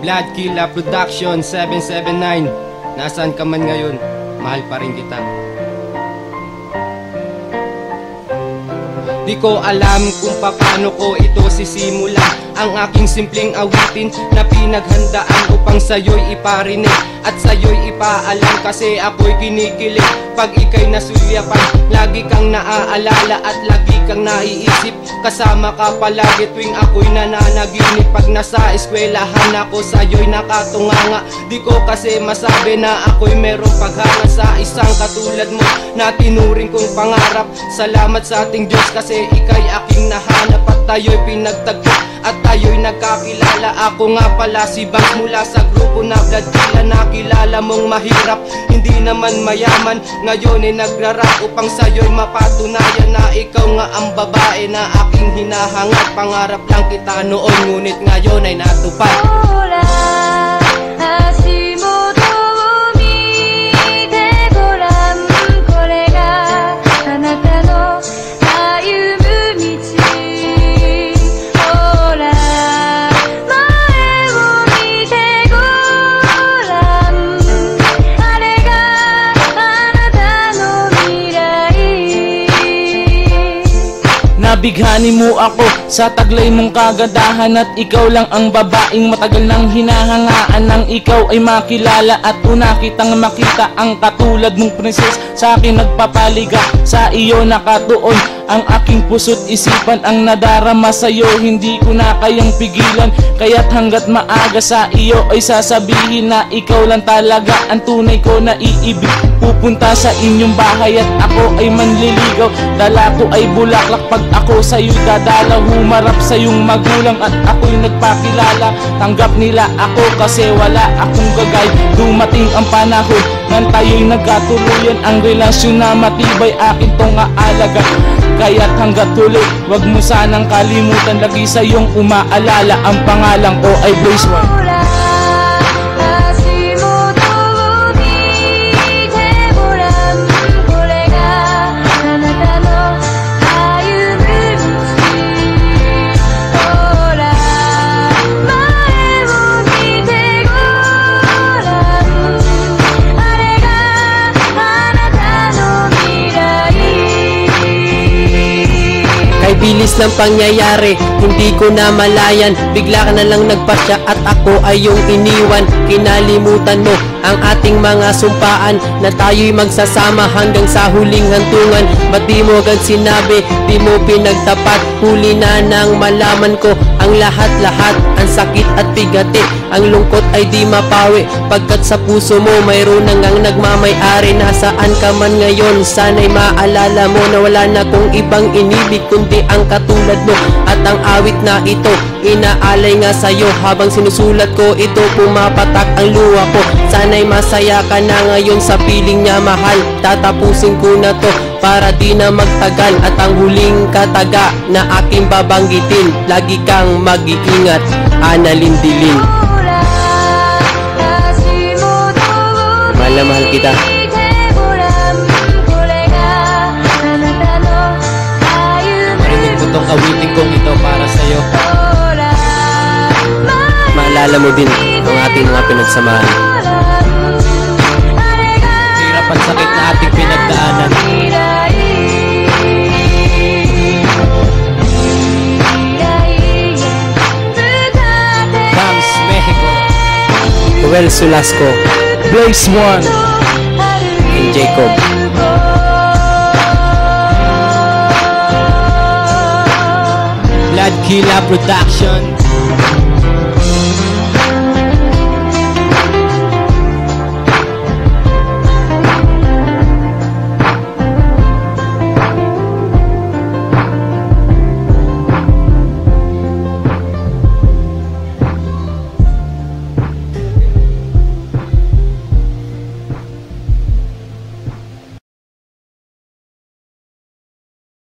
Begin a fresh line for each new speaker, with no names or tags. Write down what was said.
Bloodkilla Production 779. Nasaan ka man ngayon, mahal pa rin kita. Di ko alam kung paano ko ito sisimulan, ang aking simpleng awitin na pinaghandaan upang sa'yo'y iparinig at sa'yo'y ipaalam, kasi ako'y kinikilig pag ika'y nasuyapan. Lagi kang naaalala at lagi kang naiisip, kasama ka palagi tuwing ako'y nananaginip. Pag nasa eskwelahan ako, sa'yo'y nakatunganga. Di ko kasi masabi na ako'y merong paghanga sa isang katulad mo na tinuring kong pangarap. Salamat sa ating Diyos kasi ika'y aking nahanap at tayo'y pinagtagpo at tayo'y nagkakilala. Ako nga pala si Bangs mula sa grupo na Bloodkilla. Nakilala mong mahirap, hindi naman mayaman, ngayon ay nagrarap upang sa'yo'y mapatunayan na ikaw nga ang babae na aking hinahangat. Pangarap lang kita noon, ngunit ngayon ay natupad.
Nabighani mo ako sa taglay mong kagandahan, at ikaw lang ang babaeng matagal nang hinahangaan. Nang ikaw ay makilala at una kitang makita, ang katulad mong princess sa akin nagpapaliga. Sa iyo nakatuon ang aking puso't isipan, ang nadarama sa'yo hindi ko na kayang pigilan. Kaya't hanggat maaga sa iyo ay sasabihin na ikaw lang talaga ang tunay ko na iibig. Pupunta sa inyong bahay at ako ay manliligaw, dala ko ay bulaklak pag ako sa'yo'y dadalaw. Humarap sa iyong magulang at ako'y nagpakilala, tanggap nila ako kasi wala akong gagay. Dumating ang panahon nang tayo'y nagkatuluyan, ang relasyon na matibay akin tong aalaga. Kaya't hanggat huli, wag mo sanang kalimutan, lagi sa iyong umaalala, ang pangalan ko ay Blaze One.
Bilis ng pangyayari, hindi ko na malayan, bigla ka na lang nagpasya at ako ay yung iniwan. Kinalimutan mo ang ating mga sumpaan na tayo'y magsasama hanggang sa huling hantungan. Ba't di mo agad sinabi, di mo pinagtapat? Huli na nang malaman ko ang lahat-lahat, ang sakit at bigati, ang lungkot ay di mapawi, pagkat sa puso mo mayroon nang nagmamay-ari. Nasaan ka man ngayon, sana'y maalala mo na wala na kong ibang inibig kundi ang katulad mo. At ang awit na ito, inaalay nga sa'yo, habang sinusulat ko ito, pumapatak ang luha ko. Sana'y masaya ka na ngayon sa piling niya, mahal. Tatapusin ko na to para di na magtagal, at ang huling kataga na aking babanggitin, lagi kang mag-iingat, Annalyn Dilin. Mahal na mahal kita.
Marinig mo tong awitin kong ito para sa'yo.
Maalala mo din ang ating mga pinagsamahan.
Hirap at sakit na ating pinagdaanan. Bangs, Mexico.
Joel Sulasco,
Blaze One,
and Jacob.
Bloodkilla Production.